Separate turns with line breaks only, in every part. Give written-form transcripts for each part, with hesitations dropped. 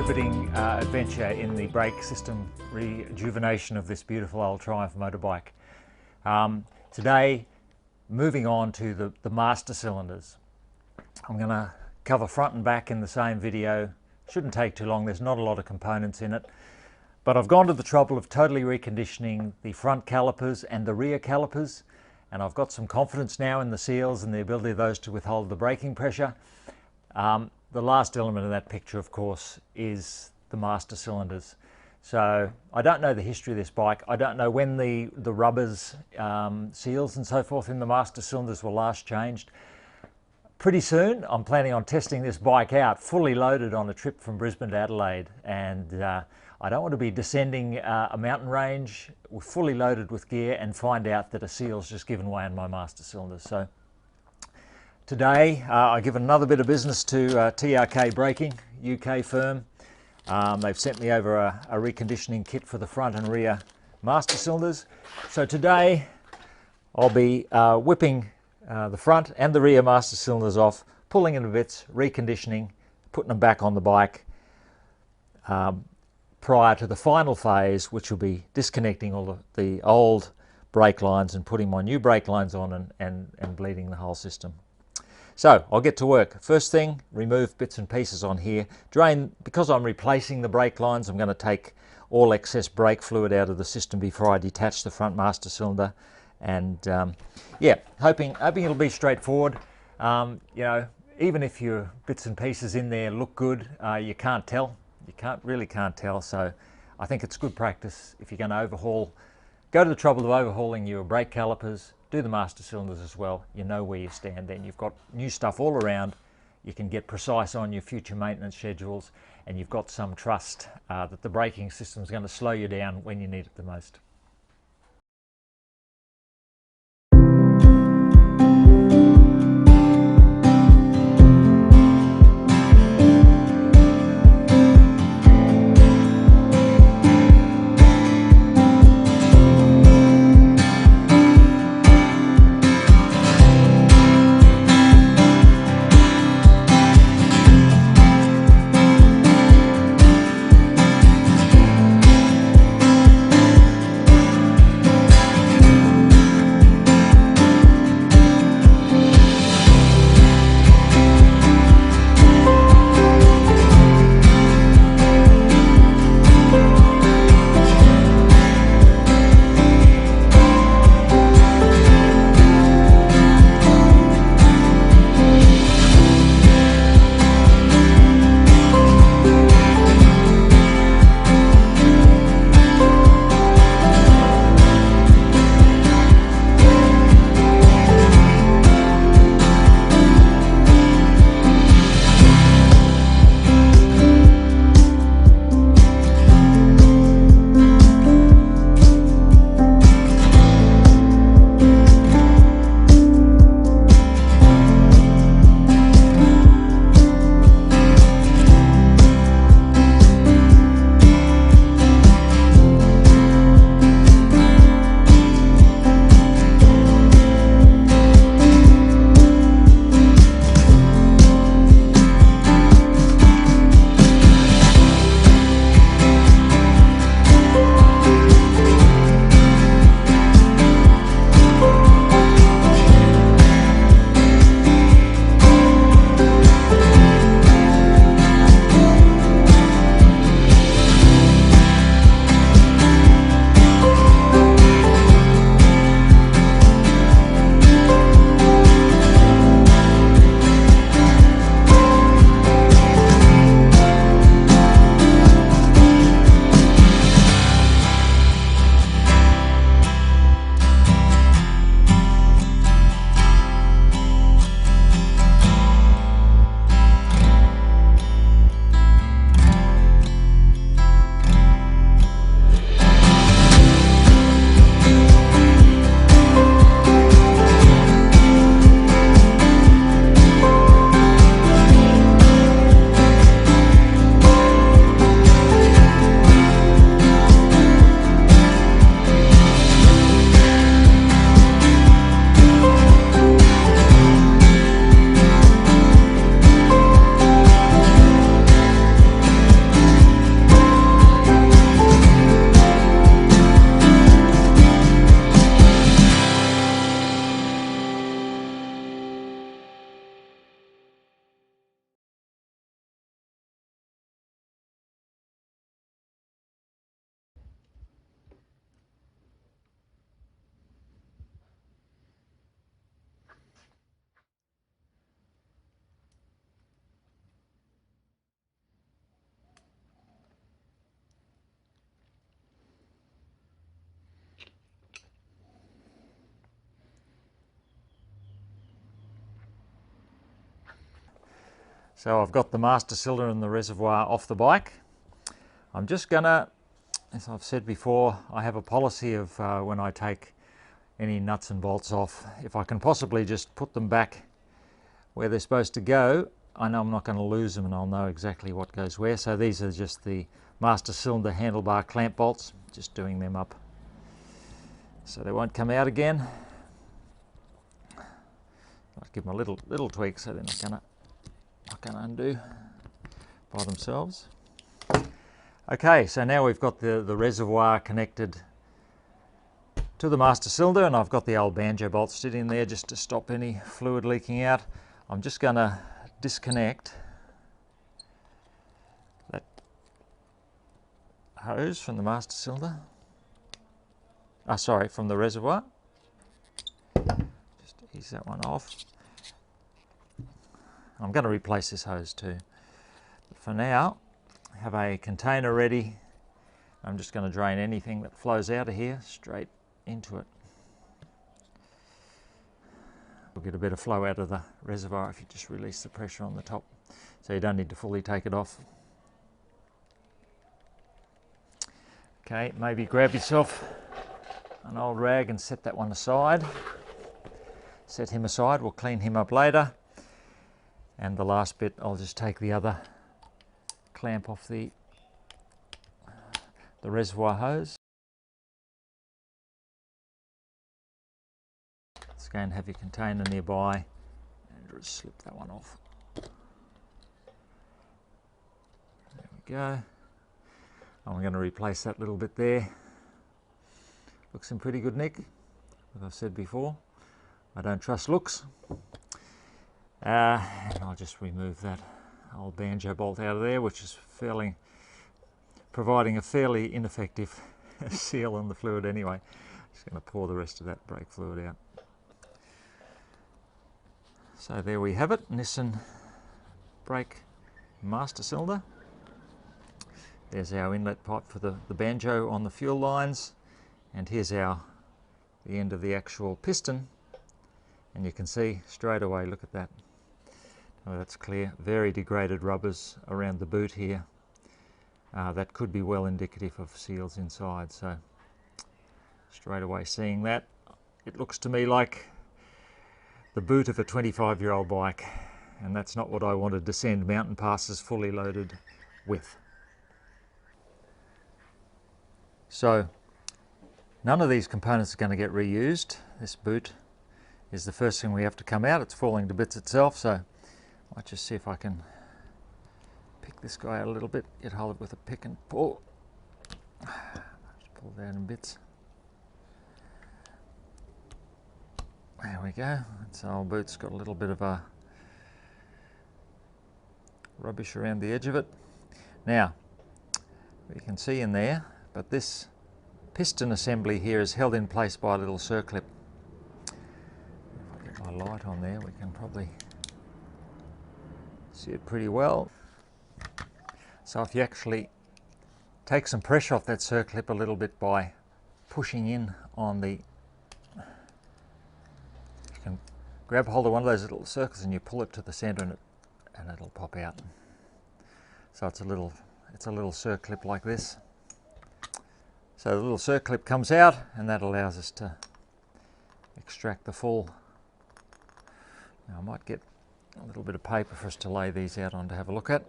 riveting adventure in the brake system rejuvenation of this beautiful old Triumph motorbike. Today, moving on to the master cylinders. I'm going to cover front and back in the same video. Shouldn't take too long, there's not a lot of components in it. But I've gone to the trouble of totally reconditioning the front calipers and the rear calipers, and I've got some confidence now in the seals and the ability of those to withhold the braking pressure. The last element of that picture, of course, is the master cylinders. So I don't know the history of this bike. I don't know when the rubbers, seals and so forth in the master cylinders were last changed. Pretty soon I'm planning on testing this bike out fully loaded on a trip from Brisbane to Adelaide, and I don't want to be descending a mountain range fully loaded with gear and find out that a seal's just given way in my master cylinders. So today I give another bit of business to TRK Braking, UK firm. They've sent me over a reconditioning kit for the front and rear master cylinders. So today I'll be whipping the front and the rear master cylinders off, pulling them to bits, reconditioning, putting them back on the bike prior to the final phase, which will be disconnecting all the old brake lines and putting my new brake lines on and bleeding the whole system. So I'll get to work. First thing, remove bits and pieces on here. Drain, because I'm replacing the brake lines, I'm going to take all excess brake fluid out of the system before I detach the front master cylinder. And yeah, hoping it'll be straightforward. You know, even if your bits and pieces in there look good, you can't tell. You really can't tell. So I think it's good practice if you're going to overhaul. Go to the trouble of overhauling your brake calipers. Do the master cylinders as well. You know where you stand then. You've got new stuff all around. You can get precise on your future maintenance schedules, and you've got some trust that the braking system is going to slow you down when you need it the most. So I've got the master cylinder and the reservoir off the bike. I'm just gonna, as I've said before, I have a policy of when I take any nuts and bolts off, if I can possibly just put them back where they're supposed to go, I know I'm not going to lose them and I'll know exactly what goes where. So these are just the master cylinder handlebar clamp bolts, just doing them up so they won't come out again. I'll give them a little tweak so they're not gonna undo by themselves. Okay, so now we've got the reservoir connected to the master cylinder, and I've got the old banjo bolt sitting there just to stop any fluid leaking out. I'm just going to disconnect that hose from the master cylinder. Sorry, from the reservoir. Just ease that one off. I'm going to replace this hose too. But for now, I have a container ready. I'm just going to drain anything that flows out of here straight into it. We'll get a bit of flow out of the reservoir if you just release the pressure on the top, so you don't need to fully take it off. Okay, maybe grab yourself an old rag and set that one aside. Set him aside, we'll clean him up later. And the last bit, I'll just take the other clamp off the reservoir hose. Let's go and have your container nearby and just slip that one off. There we go. I'm going to replace that little bit there. Looks in pretty good nick, as I've said before. I don't trust looks. And I'll just remove that old banjo bolt out of there, which is providing a fairly ineffective seal on the fluid anyway. Just going to pour the rest of that brake fluid out. So there we have it, Nissan brake master cylinder. There's our inlet pipe for the banjo on the fuel lines, and here's the end of the actual piston, and you can see straight away, look at that. Oh, that's clear. Very degraded rubbers around the boot here. That could be well indicative of seals inside. So straight away seeing that, it looks to me like the boot of a 25-year-old bike, and that's not what I want to descend mountain passes fully loaded with. So none of these components are going to get reused. This boot is the first thing we have to come out. It's falling to bits itself, so I might just see if I can pick this guy out a little bit. Get hold of it with a pick and pull. Just pull that in bits. There we go. This old boot's got a little bit of a rubbish around the edge of it. Now, you can see in there, but this piston assembly here is held in place by a little circlip. If I get my light on there, we can probably see it pretty well. So if you actually take some pressure off that circlip a little bit by pushing in on the, you can grab hold of one of those little circles and you pull it to the center and it'll pop out. So it's a little circlip like this. So the little circlip comes out, and that allows us to extract the full. Now I might get a little bit of paper for us to lay these out on to have a look at.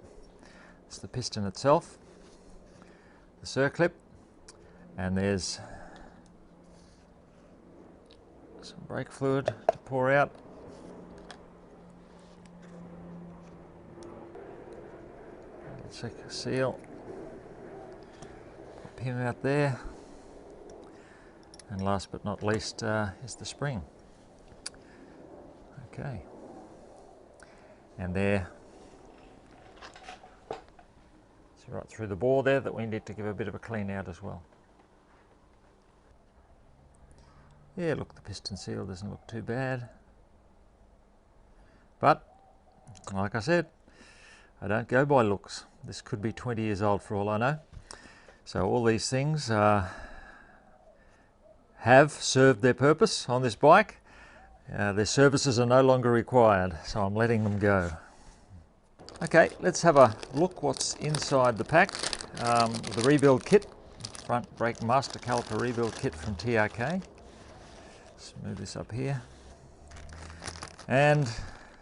It's the piston itself, the circlip, and there's some brake fluid to pour out. Let's check the seal. Pop him out there. And last but not least is the spring. Okay. And there, see right through the bore there that we need to give a bit of a clean out as well. Yeah, look, the piston seal doesn't look too bad. But, like I said, I don't go by looks. This could be 20 years old for all I know. So all these things have served their purpose on this bike. Their services are no longer required, so I'm letting them go. Okay, let's have a look what's inside the pack. The rebuild kit, front brake master caliper rebuild kit from TRK. Let's move this up here. And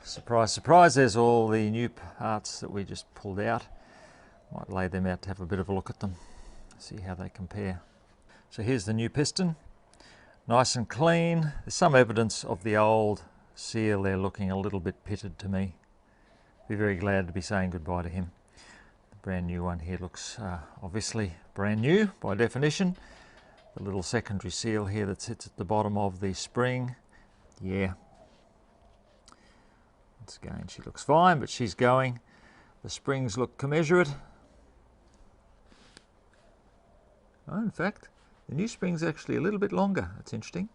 surprise, surprise, there's all the new parts that we just pulled out. Might lay them out to have a bit of a look at them, see how they compare. So here's the new piston, nice and clean. There's some evidence of the old seal there looking a little bit pitted to me. Be very glad to be saying goodbye to him. The brand new one here looks obviously brand new by definition. The little secondary seal here that sits at the bottom of the spring, yeah. Once again, she looks fine, but she's going. The springs look commensurate. Oh, in fact, the new spring's actually a little bit longer. That's interesting.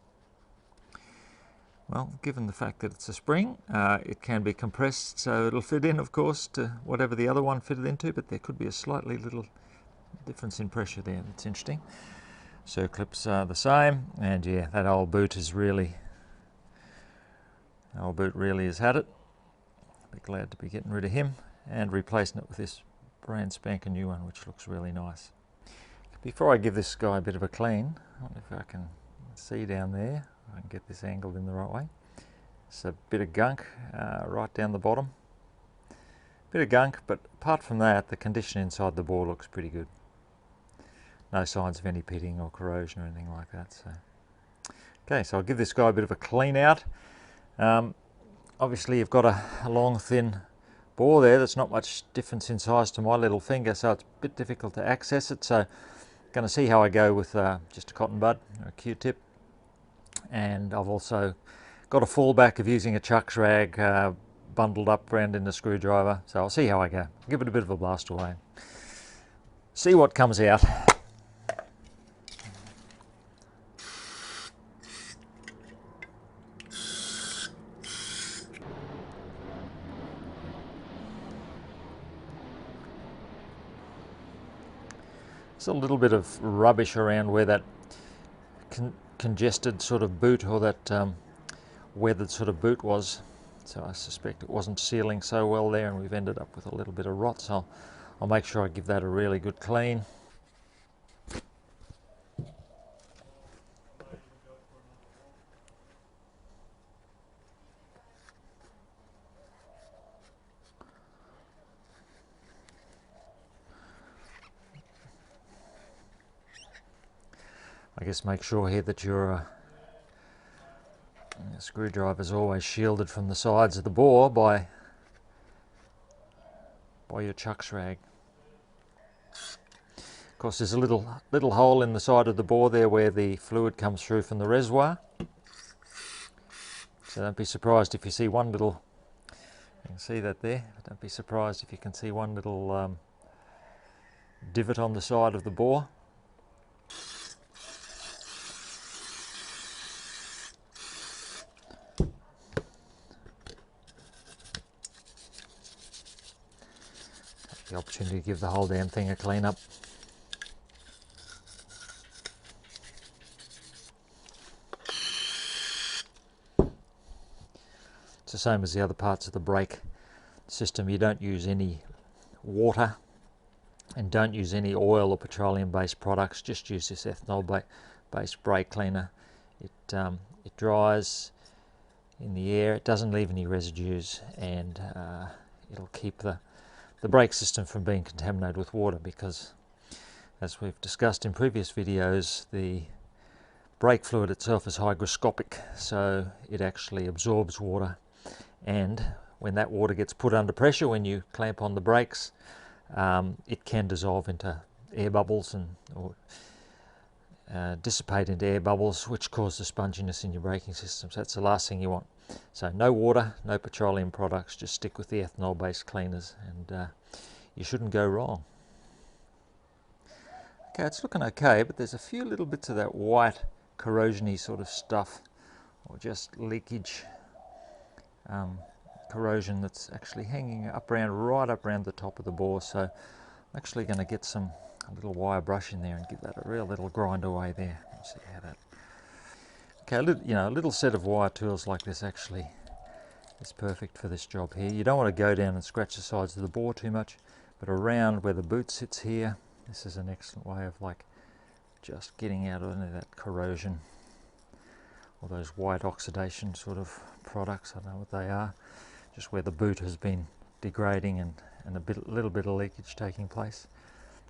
Well, given the fact that it's a spring, it can be compressed, so it'll fit in, of course, to whatever the other one fitted into, but there could be a slightly little difference in pressure there. That's interesting. Circlips are the same, and yeah, that old boot has really has had it. Be glad to be getting rid of him and replacing it with this brand spanking new one, which looks really nice. Before I give this guy a bit of a clean, I wonder if I can see down there. I can get this angled in the right way. It's a bit of gunk right down the bottom. Bit of gunk, but apart from that, the condition inside the bore looks pretty good. No signs of any pitting or corrosion or anything like that. So, okay, so I'll give this guy a bit of a clean out. Obviously, you've got a long, thin bore there. There's not much difference in size to my little finger, so it's a bit difficult to access it. So, going to see how I go with just a cotton bud or a Q-tip. And I've also got a fallback of using a chucks rag bundled up around in the screwdriver. So I'll see how I go. Give it a bit of a blast away. See what comes out. There's a little bit of rubbish around where that congested sort of boot, or that weathered sort of boot was, so I suspect it wasn't sealing so well there, and we've ended up with a little bit of rot, so I'll make sure I give that a really good clean. I guess make sure here that your screwdriver is always shielded from the sides of the bore by your chucks rag. Of course, there's a little hole in the side of the bore there where the fluid comes through from the reservoir. So don't be surprised if you see one little, you can see that there, don't be surprised if you can see one little divot on the side of the bore. The opportunity to give the whole damn thing a clean up. It's the same as the other parts of the brake system. You don't use any water and don't use any oil or petroleum based products. Just use this ethanol based brake cleaner. It dries in the air, it doesn't leave any residues, and it'll keep the brake system from being contaminated with water, because as we've discussed in previous videos, the brake fluid itself is hygroscopic, so it actually absorbs water, and when that water gets put under pressure when you clamp on the brakes, it can dissolve into air bubbles or dissipate into air bubbles, which cause the sponginess in your braking system. So that's the last thing you want. So no water, no petroleum products, just stick with the ethanol based cleaners, and you shouldn't go wrong. Okay, it's looking okay, but there's a few little bits of that white corrosion-y sort of stuff, or just leakage corrosion that's actually hanging up around, right up around the top of the bore. So I'm actually going to get a little wire brush in there and give that a real little grind away there. Let's see how that. Okay, a little set of wire tools like this actually is perfect for this job here. You don't want to go down and scratch the sides of the bore too much, but around where the boot sits here, this is an excellent way of like just getting out of any of that corrosion or those white oxidation sort of products. I don't know what they are, just where the boot has been degrading and little bit of leakage taking place.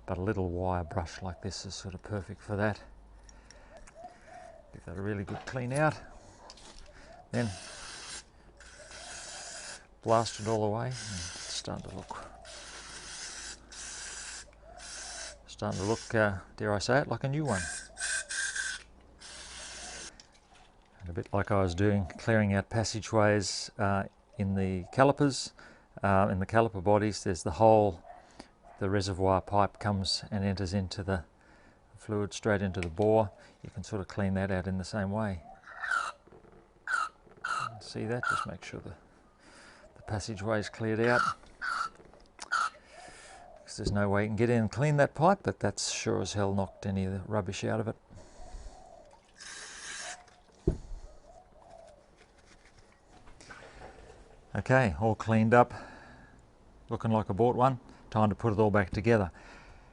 But a little wire brush like this is sort of perfect for that. Give that a really good clean out. Then blast it all away and it's starting to look, dare I say it, like a new one. And a bit like I was doing, clearing out passageways in the calipers, in the caliper bodies. There's the hole, the reservoir pipe comes and enters into the fluid straight into the bore. You can sort of clean that out in the same way. See that? Just make sure the passageway is cleared out. Because there's no way you can get in and clean that pipe, but that's sure as hell knocked any of the rubbish out of it. Okay, all cleaned up, looking like I bought one. Time to put it all back together.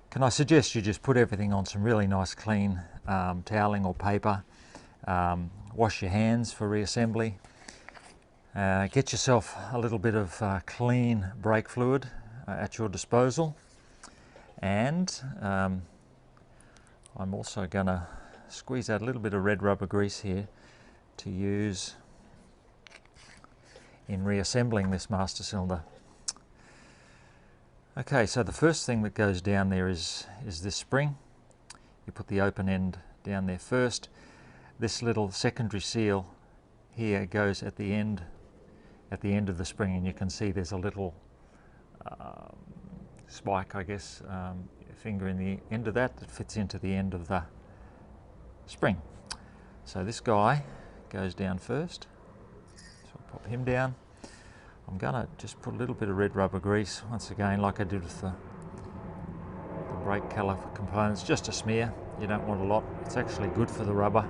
Can I suggest you just put everything on some really nice clean toweling or paper. Wash your hands for reassembly. Get yourself a little bit of clean brake fluid at your disposal. And I'm also going to squeeze out a little bit of red rubber grease here to use in reassembling this master cylinder. Okay, so the first thing that goes down there is this spring. You put the open end down there first. This little secondary seal here goes at the end of the spring, and you can see there's a little spike, I guess, finger in the end of that fits into the end of the spring. So this guy goes down first. So I'll pop him down. I'm going to just put a little bit of red rubber grease, once again, like I did with the brake caliper components, just a smear. You don't want a lot. It's actually good for the rubber.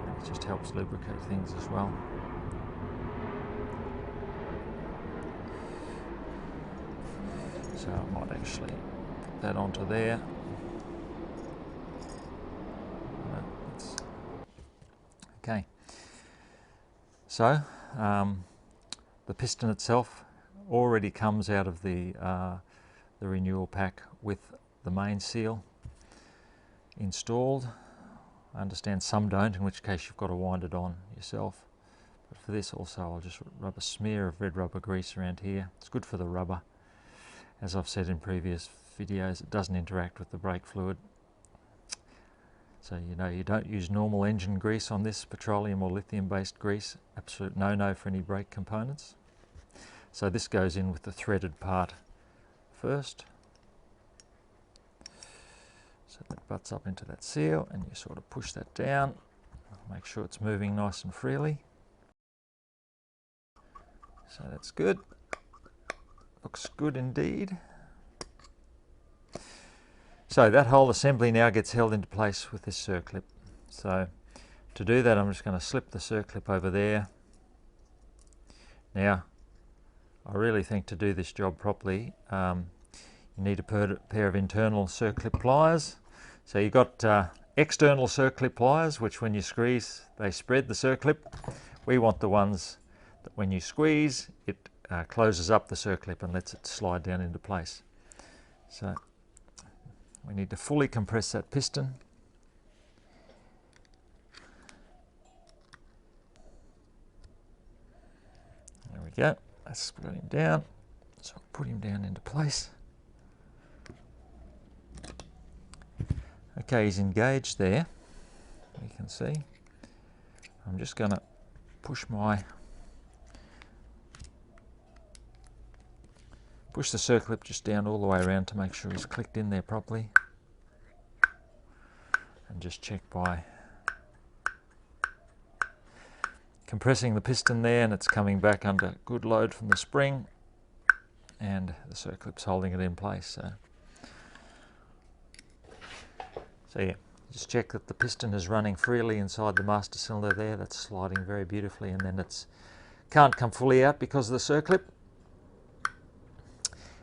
It just helps lubricate things as well. So I might actually put that onto there. Okay. So the piston itself already comes out of the renewal pack with the main seal installed. I understand some don't, in which case you've got to wind it on yourself. But for this also I'll just rub a smear of red rubber grease around here. It's good for the rubber. As I've said in previous videos, it doesn't interact with the brake fluid. So you don't use normal engine grease on this, petroleum or lithium based grease. Absolute no-no for any brake components. So this goes in with the threaded part first. So that butts up into that seal and you sort of push that down. Make sure it's moving nice and freely. So that's good. Looks good indeed. So that whole assembly now gets held into place with this circlip. So to do that, I'm just going to slip the circlip over there. Now, I really think to do this job properly, you need a pair of internal circlip pliers. So you've got external circlip pliers, which when you squeeze, they spread the circlip. We want the ones that when you squeeze, it closes up the circlip and lets it slide down into place. So we need to fully compress that piston. There we go. Let's put him down. So I'll put him down into place. Okay, he's engaged there. You can see. I'm just going to push the circlip just down all the way around to make sure he's clicked in there properly. And just check by compressing the piston there, and it's coming back under good load from the spring, and the circlip's holding it in place. So yeah, just check that the piston is running freely inside the master cylinder there. That's sliding very beautifully, and then it's Can't come fully out because of the circlip.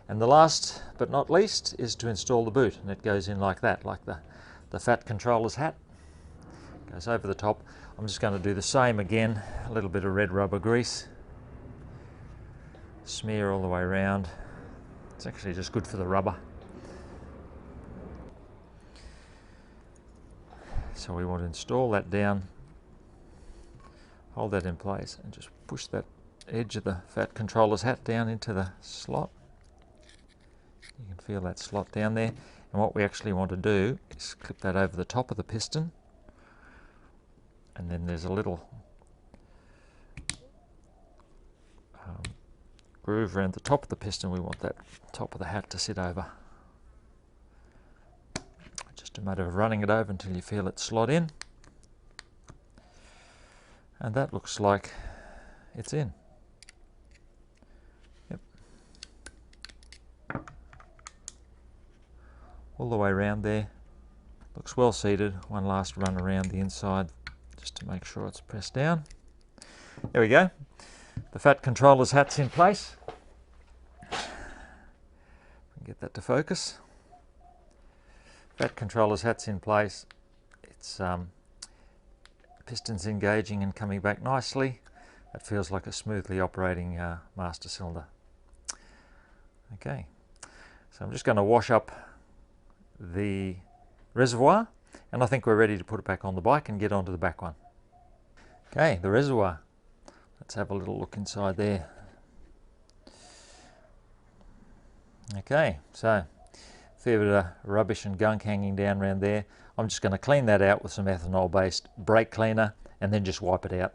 And the last but not least is to install the boot, and it goes in like that, like the fat controller's hat. Goes over the top. I'm just going to do the same again, a little bit of red rubber grease. Smear all the way around. It's actually just good for the rubber. So we want to install that down, hold that in place, and just push that edge of the fat controller's hat down into the slot. You can feel that slot down there, and what we actually want to do is clip that over the top of the piston, and then there's a little groove around the top of the piston. We want that top of the hat to sit over. Just a matter of running it over until you feel it slot in, and that looks like it's in. Yep. All the way around there. Looks well seated. One last run around the inside just to make sure it's pressed down. There we go. The fat controller's hat's in place. Get that to focus. Fat controller's hat's in place. It's pistons engaging and coming back nicely. It feels like a smoothly operating master cylinder. Okay, so I'm just going to wash up the reservoir, and I think we're ready to put it back on the bike and get onto the back one. Okay, the reservoir. Let's have a little look inside there. Okay, so fair bit of rubbish and gunk hanging down around there. I'm just going to clean that out with some ethanol based brake cleaner and then just wipe it out.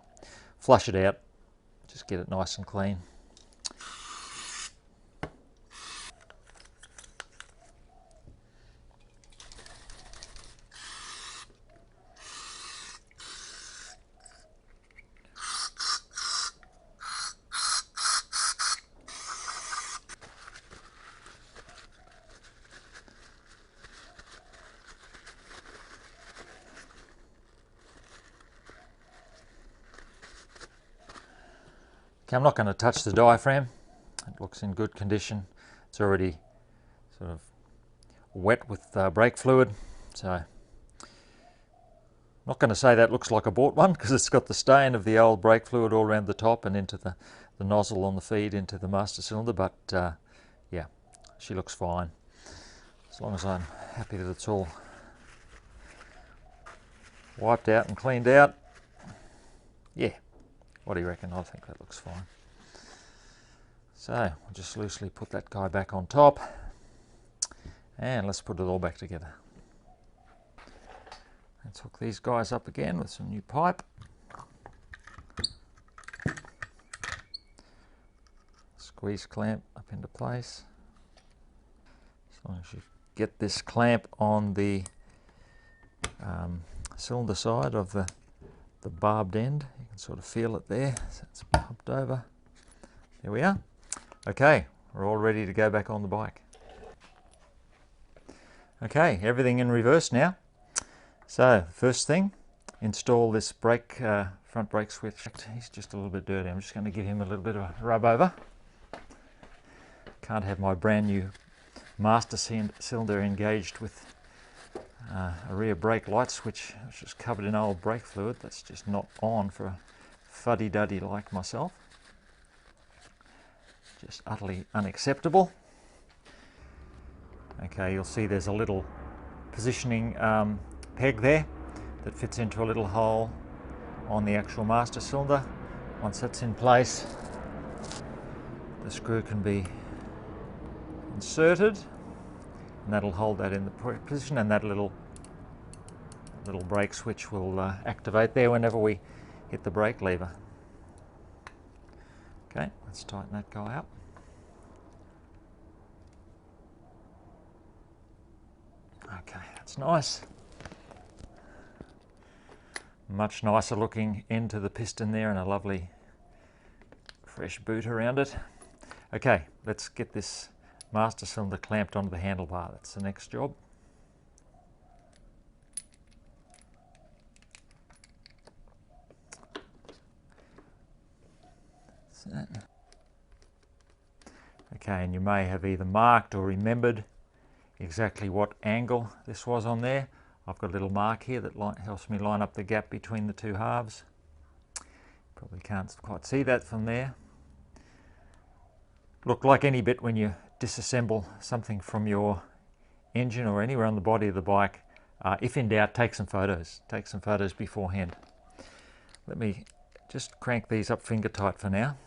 Flush it out, just get it nice and clean. Okay, I'm not going to touch the diaphragm. It looks in good condition. It's already sort of wet with brake fluid, so I'm not going to say that looks like a bought one because it's got the stain of the old brake fluid all around the top and into the nozzle on the feed into the master cylinder, but yeah, she looks fine. As long as I'm happy that it's all wiped out and cleaned out. Yeah. What do you reckon? I think that looks fine. So we'll just loosely put that guy back on top and let's put it all back together. Let's hook these guys up again with some new pipe. Squeeze clamp up into place. As long as you get this clamp on the cylinder side of the barbed end, you can sort of feel it there. So it's pumped over. There we are. Okay, we're all ready to go back on the bike. Okay, everything in reverse now. So first thing, install this brake, front brake switch. He's just a little bit dirty. I'm just going to give him a little bit of a rub over. Can't have my brand new master cylinder engaged with a rear brake light switch which is covered in old brake fluid. That's just not on for a fuddy-duddy like myself. Just utterly unacceptable. Okay, you'll see there's a little positioning peg there that fits into a little hole on the actual master cylinder. Once that's in place, the screw can be inserted and that'll hold that in the position, and that little brake switch will activate there whenever we hit the brake lever. Okay, let's tighten that guy up. Okay, that's nice. Much nicer looking end to the piston there and a lovely fresh boot around it. Okay, let's get this master cylinder clamped onto the handlebar. That's the next job. Okay, and you may have either marked or remembered exactly what angle this was on there. I've got a little mark here that helps me line up the gap between the two halves. Probably can't quite see that from there. Look, like any bit when you disassemble something from your engine or anywhere on the body of the bike, if in doubt, take some photos. Take some photos beforehand. Let me just crank these up finger tight for now,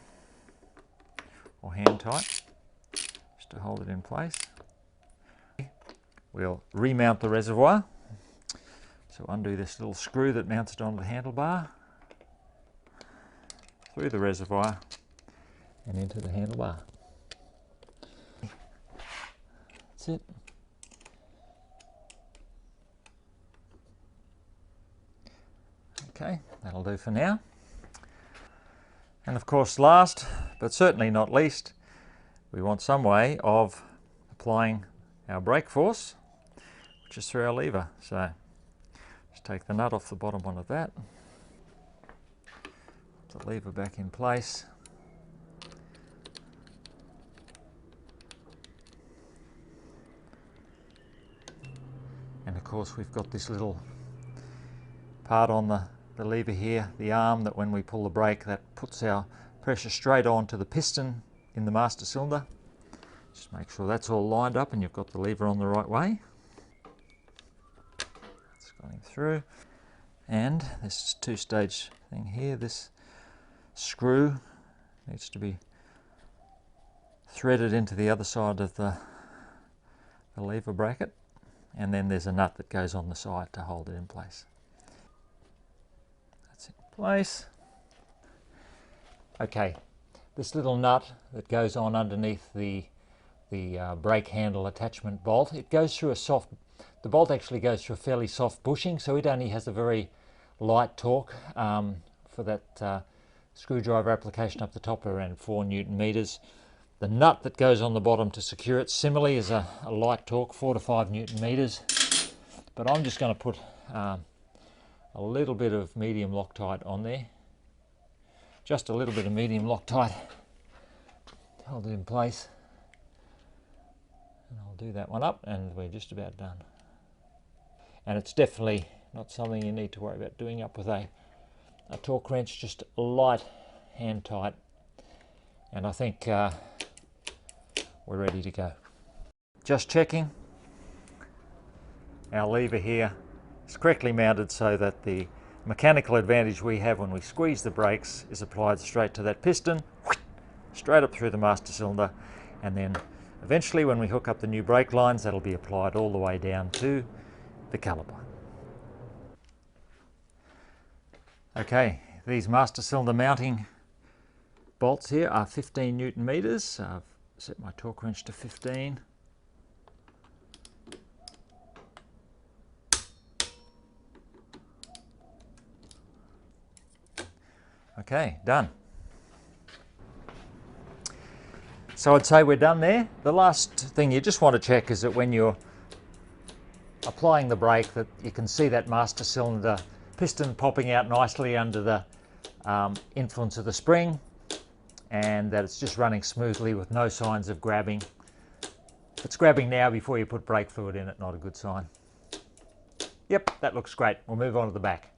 or hand tight, just to hold it in place. We'll remount the reservoir. So undo this little screw that mounts it onto the handlebar, through the reservoir and into the handlebar. That's it. Okay, that'll do for now. And of course, last but certainly not least, we want some way of applying our brake force, which is through our lever. So just take the nut off the bottom one of that, put the lever back in place, and of course we've got this little part on the lever here, the arm, that when we pull the brake, that puts our pressure straight onto the piston in the master cylinder. Just make sure that's all lined up and you've got the lever on the right way. It's going through, and this two-stage thing here, this screw needs to be threaded into the other side of the lever bracket, and then there's a nut that goes on the side to hold it in place. That's in place. Okay, this little nut that goes on underneath the brake handle attachment bolt, it goes through the bolt actually goes through a fairly soft bushing, so it only has a very light torque for that screwdriver application up the top, around 4 Newton meters. The nut that goes on the bottom to secure it similarly is a light torque, 4 to 5 Newton meters. But I'm just going to put a little bit of medium Loctite on there. Just a little bit of medium Loctite to hold it in place. And I'll do that one up and we're just about done. And it's definitely not something you need to worry about doing up with a torque wrench, just light hand tight. And I think we're ready to go. Just checking. Our lever here is correctly mounted so that the mechanical advantage we have when we squeeze the brakes is applied straight to that piston, straight up through the master cylinder, and then eventually when we hook up the new brake lines, that'll be applied all the way down to the caliper. Okay, these master cylinder mounting bolts here are 15 Newton meters. I've set my torque wrench to 15. Okay, done. So I'd say we're done there. The last thing you just want to check is that when you're applying the brake, that you can see that master cylinder piston popping out nicely under the influence of the spring, and that it's just running smoothly with no signs of grabbing. If it's grabbing now before you put brake fluid in it, not a good sign. Yep, that looks great. We'll move on to the back.